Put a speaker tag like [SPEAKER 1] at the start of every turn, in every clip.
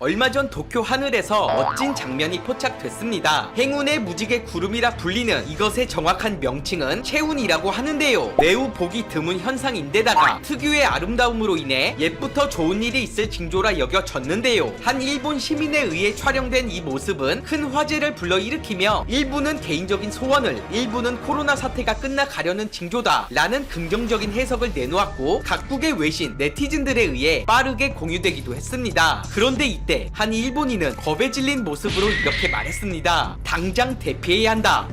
[SPEAKER 1] 얼마 전 도쿄 하늘에서 멋진 장면이 포착됐습니다. 행운의 무지개 구름이라 불리는 이것의 정확한 명칭은 채운이라고 하는데요. 매우 보기 드문 현상인데다가 특유의 아름다움으로 인해 옛부터 좋은 일이 있을 징조라 여겨졌는데요. 한 일본 시민에 의해 촬영된 이 모습은 큰 화제를 불러일으키며 일부는 개인적인 소원을, 일부는 코로나 사태가 끝나가려는 징조다 라는 긍정적인 해석을 내놓았고 각국의 외신, 네티즌들에 의해 빠르게 공유되기도 했습니다. 그런데 이때 한 일본인은 겁에 질린 모습으로 이렇게 말했습니다. 당장 대피해야 한다.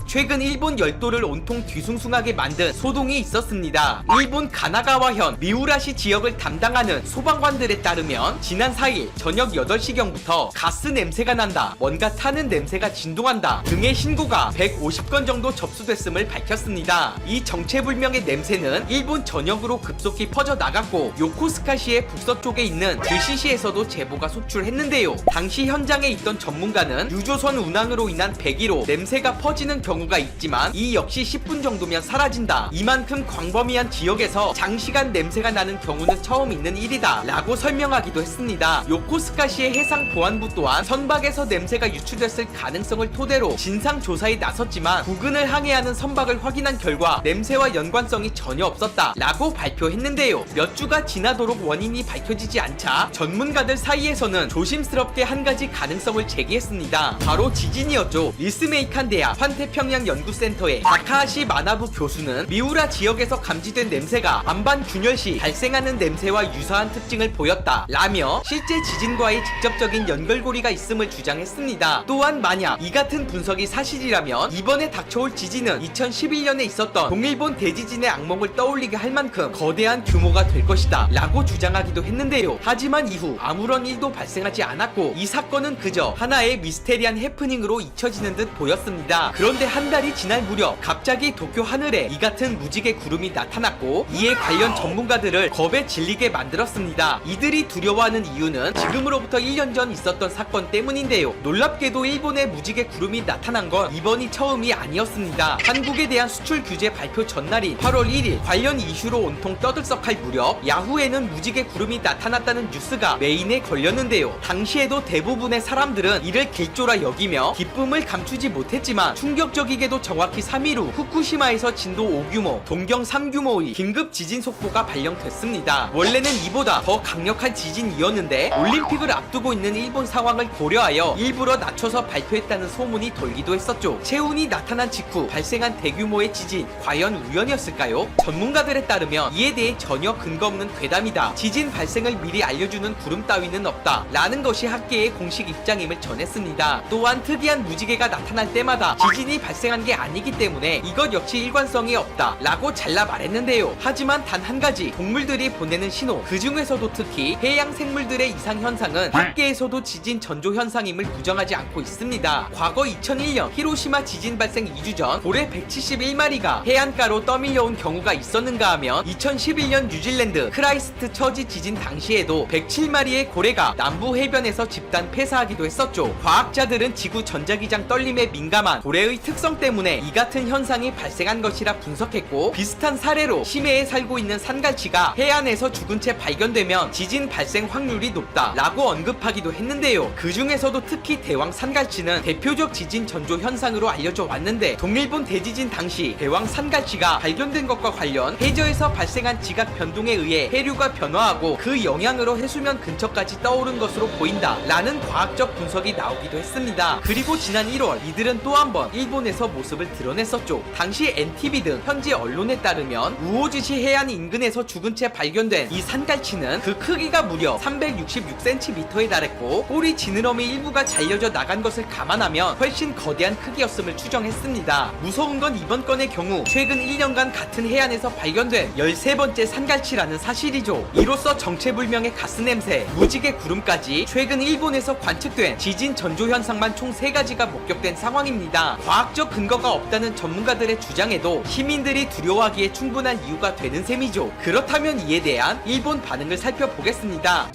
[SPEAKER 1] 최근 일본 열도를 온통 뒤숭숭하게 만든 소동이 있었습니다. 일본 가나가와현 미우라시 지역을 담당하는 소방관들에 따르면 지난 4일 저녁 8시경부터 가스 냄새가 난다, 뭔가 타는 냄새가 진동한다 등의 신고가 150건 정도 접수됐음을 밝혔습니다. 이 정체불명의 냄새는 일본 전역으로 급속히 퍼져나갔고 요코스카시의 북서쪽에 있는 드시시에서도 제보가 속출했는데요. 당시 현장에 있던 전문가는 유조선 운항으로 인한 배기로 냄새가 퍼지는 경우가 있지만 이 역시 10분 정도면 사라진다. 이만큼 광범위한 지역에서 장시간 냄새가 나는 경우는 처음 있는 일이다 라고 설명하기도 했습니다. 요코스카시의 해상보안부 또한 선박에서 냄새가 유출됐을 가능성을 토대로 진상조사에 나섰지만 부근을 항해하는 선박을 확인한 결과 냄새와 연관성이 전혀 없었다 라고 발표했는데요. 몇 주가 지나도록 원인이 밝혀지지 않자 전문가들 사이에서는 조심스럽게 한 가지 가능성을 제기했습니다. 바로 지진이었죠. 리스메이칸 대학 환태평양 연구센터의 다카하시 마나부 교수는 미우라 지역에서 감지된 냄새가 반반 균열 시 발생하는 냄새와 유사한 특징을 보였다 라며 실제 지진과의 직접적인 연결고리가 있음을 주장했습니다. 또한 만약 이 같은 분석이 사실이라면 이번에 닥쳐올 지진은 2011년에 있었던 동일본 대지진의 악몽을 떠올리게 할 만큼 거대한 규모가 될 것이다 라고 주장하기도 했는데요. 하지만 이후 아무런 일도 발생하지 않았고 이 사건은 그저 하나의 미스테리한 해프닝으로 잊혀지는 듯 보였습니다. 그런데 한 달이 지날 무렵 갑자기 도쿄 하늘에 이 같은 무지개 구름이 나타났고 이에 관련 전문가들을 겁에 질리게 만들었습니다. 이들이 두려워하는 이유는 지금으로부터 1년 전 있었던 사건 때문인데요. 놀랍게도 일본의 무지개 구름이 나타난 건 이번이 처음이 아니었습니다. 한국에 대한 수출 규제 발표 전날인 8월 1일 관련 이슈로 온통 떠들썩할 무렵 야후에는 무지개 구름이 나타났다는 뉴스가 메인에 걸렸는데요. 당시에도 대부분의 사람들은 이를 길조라 여기며 기쁨을 감추지 못했지만 충격적이게도 정확히 3일 후 후쿠시마에서 진도 5규모, 동경 3규모의 긴급 지진 속보가 발령됐습니다. 원래는 이보다 더 강력한 지진이었는데 올림픽을 앞두고 있는 일본 상황을 고려하여 일부러 낮춰서 발표했다는 소문이 돌기도 했었죠. 채운이 나타난 직후 발생한 대규모의 지진, 과연 우연이었을까요? 전문가들에 따르면 이에 대해 전혀 근거 없는 괴담이다. 지진 발생을 미리 알려주는 구름 따위는 없다 라는 것이 학계의 공식 입장임을 전했습니다. 또한 특이한 무지개가 나타날 때마다 지진이 발생한 게 아니기 때문에 이것 역시 일관성이 없다 라고 잘라 말했는데요. 하지만 단 한 가지, 동물들이 보내는 신호, 그 중에서도 특히 해양 생물들의 이상 현상은 학계에서도 지진 전조 현상임을 부정하지 않고 있습니다. 과거 2001년 히로시마 지진 발생 2주 전 고래 171마리가 해안가로 떠밀려온 경우가 있었는가 하면 2011년 뉴질랜드 크라이스트 처지 지진 당시에도 107마리의 고래가 남부 해변에서 집단 폐사하기도 했었죠. 과학자들은 지구 전자기장 떨림에 민감한 고래의 특성 때문에 이 같은 현상이 발생한 것이라 분석했고 비슷한 사례로 심해에 살고 있는 산갈치가 해안에서 죽은 채 발견되면 지진 발생 확률이 높다 라고 언급하기도 했는데요. 그 중에서도 특히 대왕 산갈치는 대표적 지진 전조 현상으로 알려져 왔는데 동일본 대지진 당시 대왕 산갈치가 발견된 것과 관련 해저에서 발생한 지각 변동에 의해 해류가 변화하고 그 영향으로 해수면 근처까지 떠오른 것으로 보인다 라는 과학적 분석이 나오기도 했습니다. 그리고 지난 1월 이들은 또 한 번 일본에서 모습을 드러냈었죠. 당시 NTV 등 현지 언론에 따르면 우오즈시 해안 인근에서 죽은 채 발견된 이 산갈치는 그 크기가 무려 366cm에 달했고 꼬리 지느러미 일부가 잘려져 나간 것을 감안하면 훨씬 거대한 크기였음을 추정했습니다. 무서운 건 이번 건의 경우 최근 1년간 같은 해안에서 발견된 13번째 산갈치라는 사실이죠. 이로써 정체불명의 가스냄새, 무지개 구름까지 최근 일본에서 관측된 지진 전조 현상만 총 3가지가 목격된 상황입니다. 과학적 근거가 없다는 전문가들의 주장에도 시민들이 두려워하기에 충분한 이유가 되는 셈이죠. 그렇다면 이에 대한 일본 반응을 살펴보겠습니다.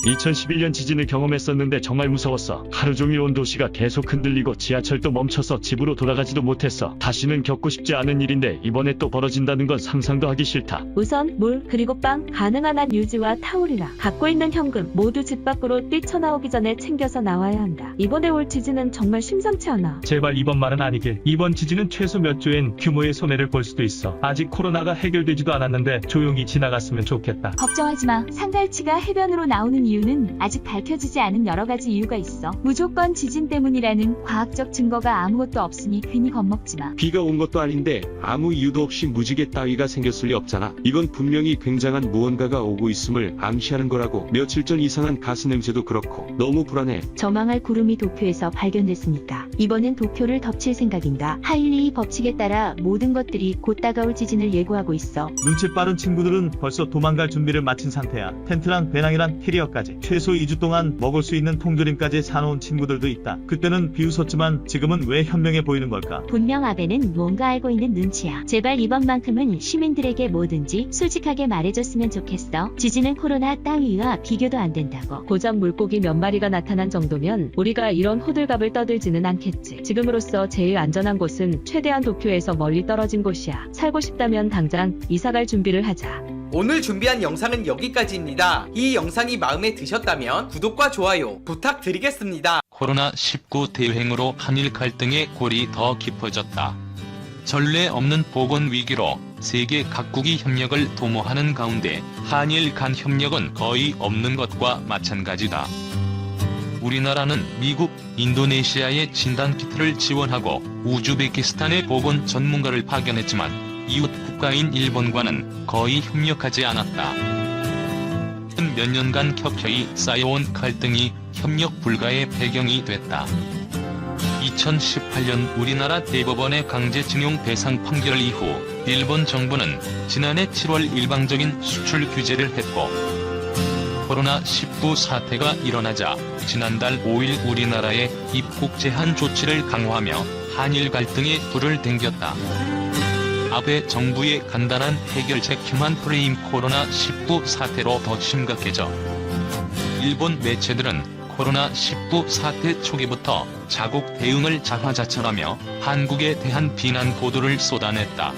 [SPEAKER 2] 2011년 지진을 경험했었는데 정말 무서웠어. 하루 종일 온 도시가 계속 흔들리고 지하철도 멈춰서 집으로 돌아가지도 못했어. 다시는 겪고 싶지 않은 일인데 이번에 또 벌어진다는 건 상상도 하기 싫다.
[SPEAKER 3] 우선 물 그리고 빵, 가능한 한 유지와 타올이나 갖고 있는 현금 모두 집 밖으로 뛰쳐나오기 전에 챙겨서 나와야 한다. 이번에 올 지진은 정말 심상치 않아.
[SPEAKER 4] 제발 이번만은 아니길. 이번 지진은 최소 몇 조엔 규모의 손해를 볼 수도 있어. 아직 코로나가 해결되지도 않았는데 조용히 지나갔으면 좋겠다.
[SPEAKER 5] 걱정하지 마. 상갈치가 해변으로 나오는 이유는 아직 밝혀지지 않은 여러 가지 이유가 있어. 무조건 지진 때문이라는 과학적 증거가 아무것도 없으니 괜히 겁먹지 마.
[SPEAKER 6] 비가 온 것도 아닌데 아무 이유도 없이 무지개 따위가 생겼을 리 없잖아. 이건 분명히 굉장한 무언가가 오고 있음을 암시하는 거라고. 며칠 전 이상한 가스 냄새도 그렇고 너무 불안해.
[SPEAKER 5] 저망할 구름이 도쿄에서 발견됐으니까 이번엔 도쿄를 덮칠 생각인가. 하일리히 법칙에 따라 모든 것들이 곧 다가올 지진을 예고하고 있어.
[SPEAKER 4] 눈치 빠른 친구들은 벌써 도망갈 준비를 마친 상태야. 텐트랑 배낭이랑 캐리어까지. 최소 2주 동안 먹을 수 있는 통조림까지 사놓은 친구들도 있다. 그때는 비웃었지만 지금은 왜 현명해 보이는 걸까?
[SPEAKER 5] 분명 아베는 뭔가 알고 있는 눈치야. 제발 이번만큼은 시민들에게 뭐든지 솔직하게 말해줬으면 좋겠어. 지진은 코로나 따위와 비교도 안 된다고.
[SPEAKER 3] 고작 물고기 몇 마리가 나타난 정도면 우리가 이런 호들갑을 떠들지는 않겠지. 지금으로서 제일 안전한 곳은 최대한 도쿄에서 멀리 떨어진 곳이야. 살고 싶다면 당장 이사갈 준비를 하자.
[SPEAKER 1] 오늘 준비한 영상은 여기까지입니다. 이 영상이 마음에 드셨다면 구독과 좋아요 부탁드리겠습니다.
[SPEAKER 7] 코로나19 대유행으로 한일 갈등의 골이 더 깊어졌다. 전례 없는 보건 위기로 세계 각국이 협력을 도모하는 가운데 한일 간 협력은 거의 없는 것과 마찬가지다. 우리나라는 미국, 인도네시아의 진단키트를 지원하고 우즈베키스탄의 보건 전문가를 파견했지만 이웃 국가인 일본과는 거의 협력하지 않았다. 몇 년간 켜켜이 쌓여온 갈등이 협력 불가의 배경이 됐다. 2018년 우리나라 대법원의 강제징용 배상 판결 이후 일본 정부는 지난해 7월 일방적인 수출 규제를 했고 코로나19 사태가 일어나자 지난달 5일 우리나라에 입국 제한 조치를 강화하며 한일 갈등에 불을 댕겼다. 아베 정부의 간단한 해결책만 프레임 코로나19 사태로 더 심각해져 일본 매체들은 코로나19 사태 초기부터 자국 대응을 자화자찬하며 한국에 대한 비난 보도를 쏟아냈다.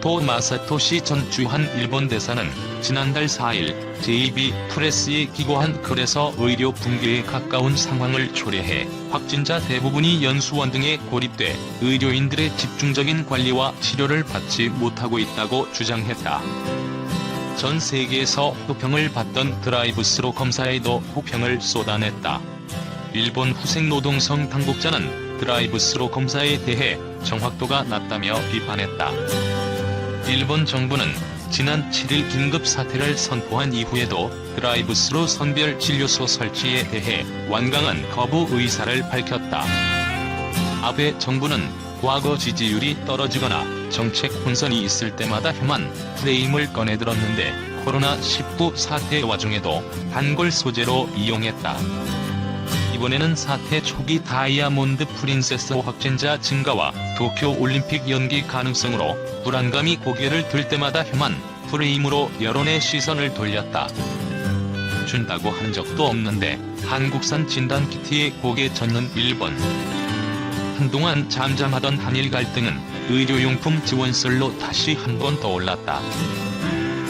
[SPEAKER 7] 부토 마사토시 전 주한 일본 대사는 지난달 4일 JB 프레스에 기고한 글에서 의료 붕괴에 가까운 상황을 초래해 확진자 대부분이 연수원 등에 고립돼 의료인들의 집중적인 관리와 치료를 받지 못하고 있다고 주장했다. 전 세계에서 호평을 받던 드라이브스루 검사에도 호평을 쏟아냈다. 일본 후생노동성 당국자는 드라이브스루 검사에 대해 정확도가 낮다며 비판했다. 일본 정부는 지난 7일 긴급 사태를 선포한 이후에도 드라이브스루 선별 진료소 설치에 대해 완강한 거부 의사를 밝혔다. 아베 정부는 과거 지지율이 떨어지거나 정책 혼선이 있을 때마다 혐한 프레임을 꺼내들었는데 코로나19 사태 와중에도 단골 소재로 이용했다. 이번에는 사태 초기 다이아몬드 프린세스 확진자 증가와 도쿄 올림픽 연기 가능성으로 불안감이 고개를 들 때마다 혐한 프레임으로 여론의 시선을 돌렸다. 준다고 한 적도 없는데 한국산 진단키트에 고개 젓는 일본. 한동안 잠잠하던 한일 갈등은 의료용품 지원설로 다시 한 번 떠올랐다.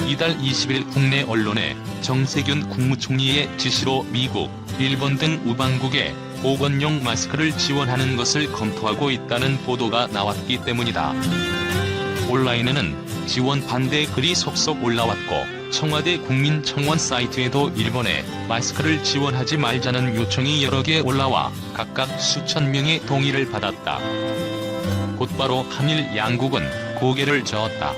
[SPEAKER 7] 이달 20일 국내 언론에 정세균 국무총리의 지시로 미국, 일본 등 우방국에 보건용 마스크를 지원하는 것을 검토하고 있다는 보도가 나왔기 때문이다. 온라인에는 지원 반대 글이 속속 올라왔고 청와대 국민청원 사이트에도 일본에 마스크를 지원하지 말자는 요청이 여러 개 올라와 각각 수천 명의 동의를 받았다. 곧바로 한일 양국은 고개를 저었다.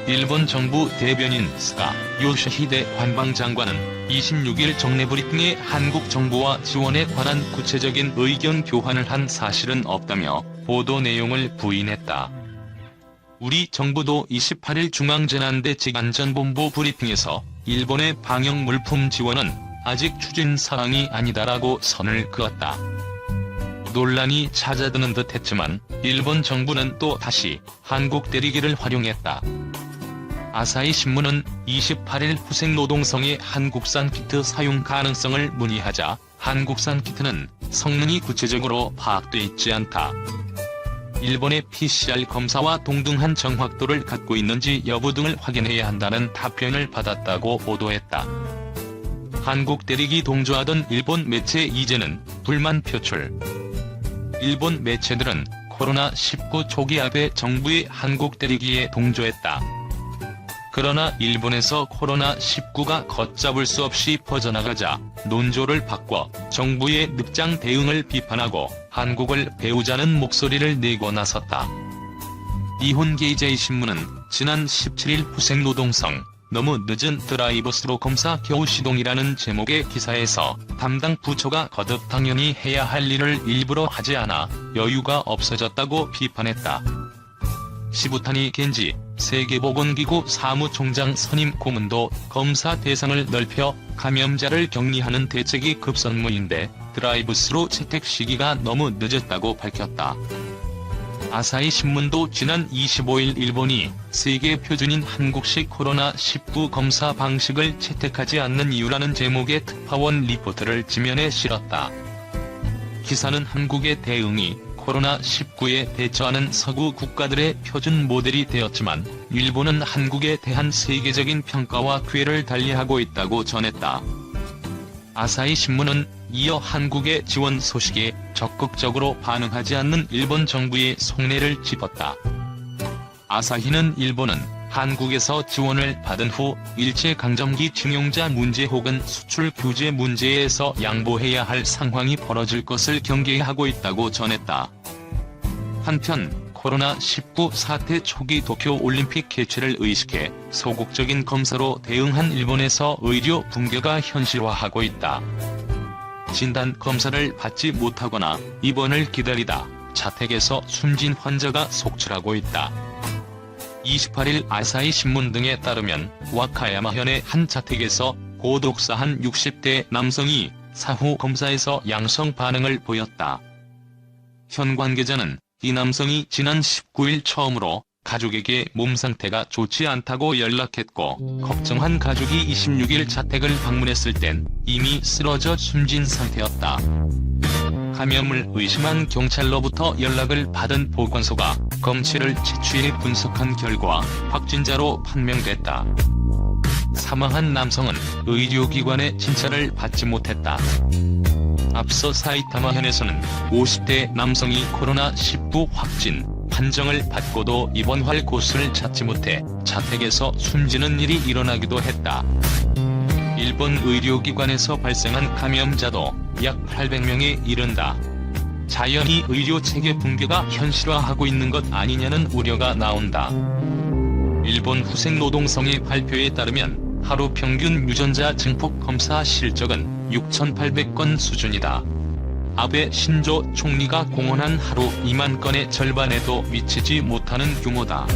[SPEAKER 7] 일본 정부 대변인 스가 요시히데 관방장관은 26일 정례 브리핑에 한국 정부와 지원에 관한 구체적인 의견 교환을 한 사실은 없다며 보도 내용을 부인했다. 우리 정부도 28일 중앙재난대책안전본부 브리핑에서 일본의 방역 물품 지원은 아직 추진 사항이 아니다라고 선을 그었다. 논란이 잦아드는 듯 했지만 일본 정부는 또 다시 한국 대리기를 활용했다. 아사히 신문은 28일 후생노동성의 한국산 키트 사용 가능성을 문의하자 한국산 키트는 성능이 구체적으로 파악돼 있지 않다. 일본의 PCR 검사와 동등한 정확도를 갖고 있는지 여부 등을 확인해야 한다는 답변을 받았다고 보도했다. 한국 대리기 동조하던 일본 매체 이제는 불만 표출. 일본 매체들은 코로나19 초기 아베 정부의 한국 대리기에 동조했다. 그러나 일본에서 코로나19가 걷잡을 수 없이 퍼져나가자 논조를 바꿔 정부의 늑장 대응을 비판하고 한국을 배우자는 목소리를 내고 나섰다. 니혼게이제이 신문은 지난 17일 후생노동성 너무 늦은 드라이브스루 검사 겨우 시동이라는 제목의 기사에서 담당 부처가 거듭 당연히 해야 할 일을 일부러 하지 않아 여유가 없어졌다고 비판했다. 시부타니 겐지 세계보건기구 사무총장 선임 고문도 검사 대상을 넓혀 감염자를 격리하는 대책이 급선무인데 드라이브스루 채택 시기가 너무 늦었다고 밝혔다. 아사히 신문도 지난 25일 일본이 세계 표준인 한국식 코로나19 검사 방식을 채택하지 않는 이유라는 제목의 특파원 리포트를 지면에 실었다. 기사는 한국의 대응이 코로나19에 대처하는 서구 국가들의 표준 모델이 되었지만 일본은 한국에 대한 세계적인 평가와 궤를 달리하고 있다고 전했다. 아사히 신문은 이어 한국의 지원 소식에 적극적으로 반응하지 않는 일본 정부의 속내를 짚었다. 아사히는 일본은 한국에서 지원을 받은 후 일제강점기 징용자 문제 혹은 수출 규제 문제에서 양보해야 할 상황이 벌어질 것을 경계하고 있다고 전했다. 한편 코로나19 사태 초기 도쿄올림픽 개최를 의식해 소극적인 검사로 대응한 일본에서 의료 붕괴가 현실화하고 있다. 진단 검사를 받지 못하거나 입원을 기다리다 자택에서 숨진 환자가 속출하고 있다. 28일 아사히 신문 등에 따르면 와카야마현의 한 자택에서 고독사한 60대 남성이 사후 검사에서 양성 반응을 보였다. 현 관계자는 이 남성이 지난 19일 처음으로 가족에게 몸 상태가 좋지 않다고 연락했고 걱정한 가족이 26일 자택을 방문했을 땐 이미 쓰러져 숨진 상태였다. 감염을 의심한 경찰로부터 연락을 받은 보건소가 검체를 채취해 분석한 결과 확진자로 판명됐다. 사망한 남성은 의료기관의 진찰을 받지 못했다. 앞서 사이타마현에서는 50대 남성이 코로나19 확진 판정을 받고도 입원할 곳을 찾지 못해 자택에서 숨지는 일이 일어나기도 했다. 일본 의료기관에서 발생한 감염자도 약 800명에 이른다. 자연히 의료체계 붕괴가 현실화하고 있는 것 아니냐는 우려가 나온다. 일본 후생노동성의 발표에 따르면 하루 평균 유전자 증폭 검사 실적은 6,800건 수준이다. 아베 신조 총리가 공언한 하루 2만 건의 절반에도 미치지 못하는 규모다.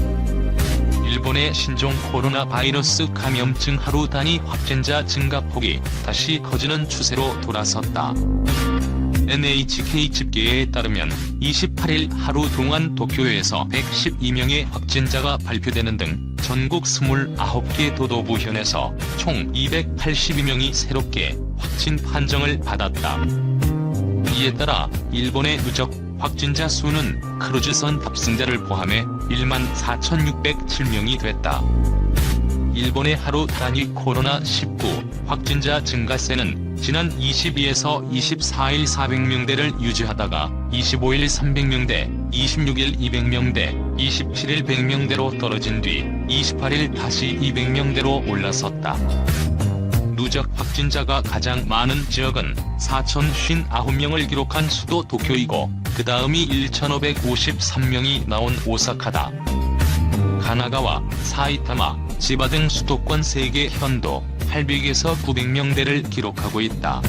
[SPEAKER 7] 일본의 신종 코로나 바이러스 감염증 하루 단위 확진자 증가폭이 다시 커지는 추세로 돌아섰다. NHK 집계에 따르면 28일 하루 동안 도쿄에서 112명의 확진자가 발표되는 등 전국 29개 도도부현에서 총 282명이 새롭게 확진 판정을 받았다. 이에 따라 일본의 누적 확진자 수는 크루즈선 탑승자를 포함해 14,607명이 됐다. 일본의 하루 단위 코로나19 확진자 증가세는 지난 22에서 24일 400명대를 유지하다가 25일 300명대, 26일 200명대, 27일 100명대로 떨어진 뒤 28일 다시 200명대로 올라섰다. 누적 확진자가 가장 많은 지역은 4,059명을 기록한 수도 도쿄이고 그 다음이 1,553명이 나온 오사카다. 가나가와, 사이타마, 지바 등 수도권 3개 현도 800에서 900명대를 기록하고 있다.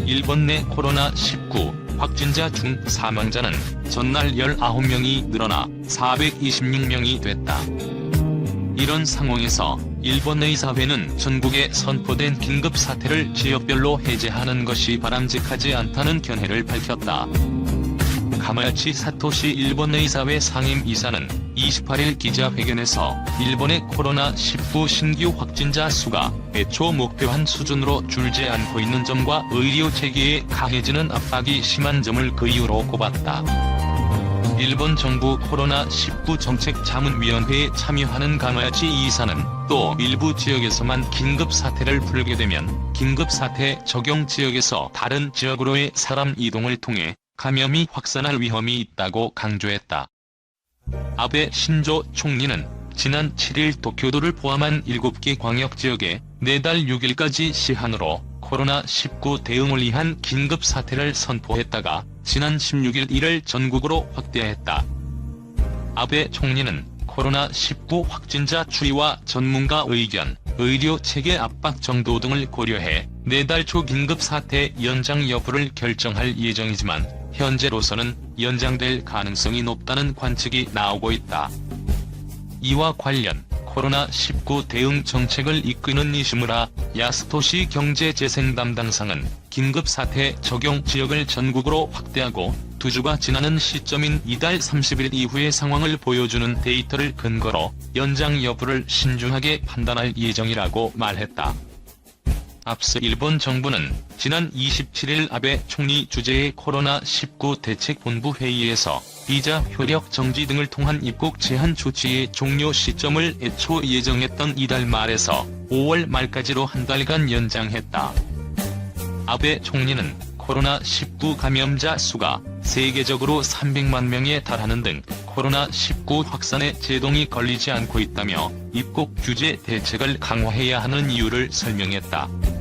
[SPEAKER 7] 일본 내 코로나19 확진자 중 사망자는 전날 19명이 늘어나 426명이 됐다. 이런 상황에서 일본 의사회는 전국에 선포된 긴급사태를 지역별로 해제하는 것이 바람직하지 않다는 견해를 밝혔다. 가마야치 사토시 일본 의사회 상임이사는 28일 기자회견에서 일본의 코로나19 신규 확진자 수가 애초 목표한 수준으로 줄지 않고 있는 점과 의료 체계에 가해지는 압박이 심한 점을 그 이유로 꼽았다. 일본 정부 코로나19 정책자문위원회에 참여하는 강하야치 이사는 또 일부 지역에서만 긴급사태를 풀게 되면 긴급사태 적용 지역에서 다른 지역으로의 사람 이동을 통해 감염이 확산할 위험이 있다고 강조했다. 아베 신조 총리는 지난 7일 도쿄도를 포함한 7개 광역지역에 내달 6일까지 시한으로 코로나19 대응을 위한 긴급사태를 선포했다가 지난 16일 이를 전국으로 확대했다. 아베 총리는 코로나19 확진자 추이와 전문가 의견, 의료 체계 압박 정도 등을 고려해 내달 초 긴급사태 연장 여부를 결정할 예정이지만 현재로서는 연장될 가능성이 높다는 관측이 나오고 있다. 이와 관련 코로나19 대응 정책을 이끄는 니시무라 야스토시 경제재생 담당상은 긴급사태 적용 지역을 전국으로 확대하고 2주가 지나는 시점인 이달 30일 이후의 상황을 보여주는 데이터를 근거로 연장 여부를 신중하게 판단할 예정이라고 말했다. 앞서 일본 정부는 지난 27일 아베 총리 주재의 코로나19 대책본부 회의에서 비자 효력 정지 등을 통한 입국 제한 조치의 종료 시점을 애초 예정했던 이달 말에서 5월 말까지로 한 달간 연장했다. 아베 총리는 코로나19 감염자 수가 세계적으로 300만 명에 달하는 등 코로나19 확산에 제동이 걸리지 않고 있다며 입국 규제 대책을 강화해야 하는 이유를 설명했다.